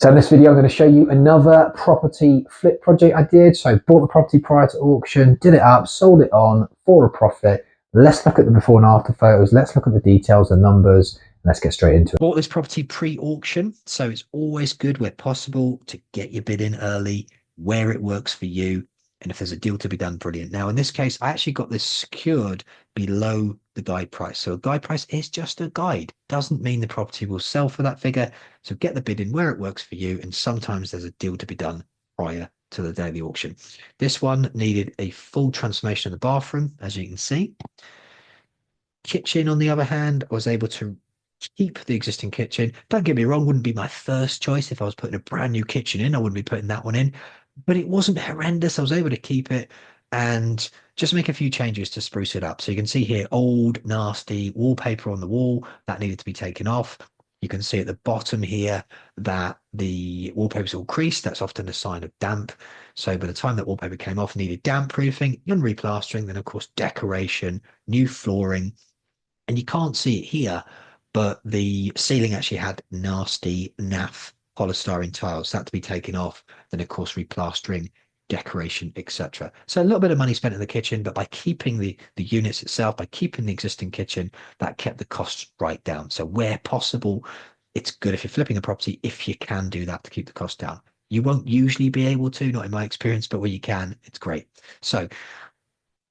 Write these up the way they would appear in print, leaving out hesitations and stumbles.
So in this video, I'm going to show you another property flip project I did. So bought the property prior to auction, did it up, sold it on for a profit. Let's look at the before and after photos. Let's look at the details, the numbers, and let's get straight into it. Bought this property pre-auction, so it's always good where possible to get your bid in early, where it works for you, and if there's a deal to be done, brilliant. Now, in this case, I actually got this secured below the guide price. So a guide price is just a guide. Doesn't mean the property will sell for that figure. So get the bid in where it works for you, and sometimes there's a deal to be done prior to the day of the auction. This one needed a full transformation of the bathroom, as you can see. Kitchen, on the other hand, I was able to keep the existing kitchen. Don't get me wrong, wouldn't be my first choice if I was putting a brand new kitchen in. I wouldn't be putting that one in, but it wasn't horrendous. I was able to keep it and just make a few changes to spruce it up. So you can see here, old, nasty wallpaper on the wall that needed to be taken off. You can see at the bottom here that the wallpaper is all creased. That's often a sign of damp. So by the time that wallpaper came off, needed damp proofing and replastering. Then of course, decoration, new flooring. And you can't see it here, but the ceiling actually had nasty naff polystyrene tiles that had to be taken off. Then of course replastering, decoration, etc. So a little bit of money spent in the kitchen, but by keeping the units itself, by keeping the existing kitchen, that kept the costs right down. So where possible, it's good if you're flipping a property, if you can do that to keep the cost down. You won't usually be able to, not in my experience, but where you can, it's great. So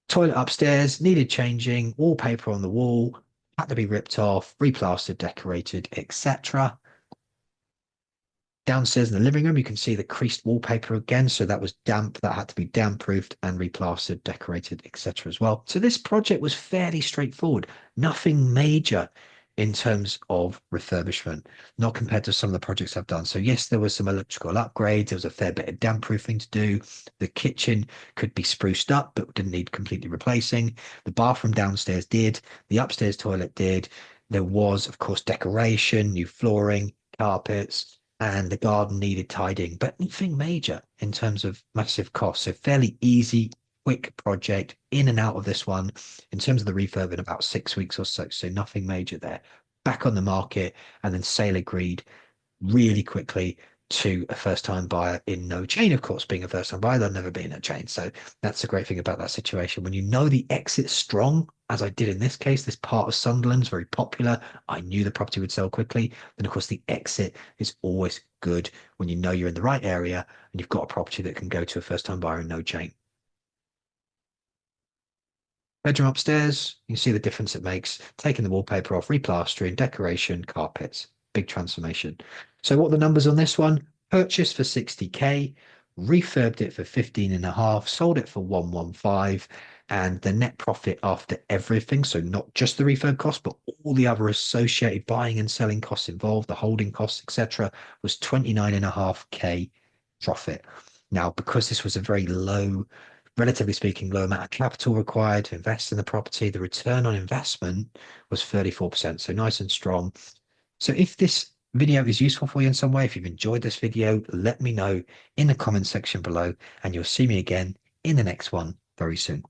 toilet upstairs needed changing, wallpaper on the wall, had to be ripped off, replastered, decorated, etc. Downstairs in the living room, you can see the creased wallpaper again. So that was damp. That had to be damp proofed and replastered, decorated, etc. as well. So this project was fairly straightforward. Nothing major in terms of refurbishment, not compared to some of the projects I've done. So yes, there was some electrical upgrades. There was a fair bit of damp proofing to do. The kitchen could be spruced up, but didn't need completely replacing. The bathroom downstairs did. The upstairs toilet did. There was, of course, decoration, new flooring, carpets, and the garden needed tidying, but nothing major in terms of massive costs. So fairly easy, quick project, in and out of this one in terms of the refurb in about 6 weeks or so. So nothing major there. Back on the market, and then sale agreed really quickly to a first-time buyer in no chain. Of course, being a first-time buyer, they'll never be in a chain. So that's the great thing about that situation. When you know the exit's strong, as I did in this case, this part of Sunderland's very popular. I knew the property would sell quickly. Then, of course, the exit is always good when you know you're in the right area and you've got a property that can go to a first-time buyer in no chain. Bedroom upstairs, you can see the difference it makes. Taking the wallpaper off, replastering, decoration, carpets, big transformation. So what are the numbers on this one? Purchased for 60k, refurbed it for 15 and a half, sold it for 115, and the net profit after everything, so not just the refurb cost, but all the other associated buying and selling costs involved, the holding costs, etc., was 29.5k profit. Now, because this was a very low, relatively speaking, low amount of capital required to invest in the property, the return on investment was 34%. So nice and strong. So if this video is useful for you in some way, if you've enjoyed this video, let me know in the comment section below, and you'll see me again in the next one very soon.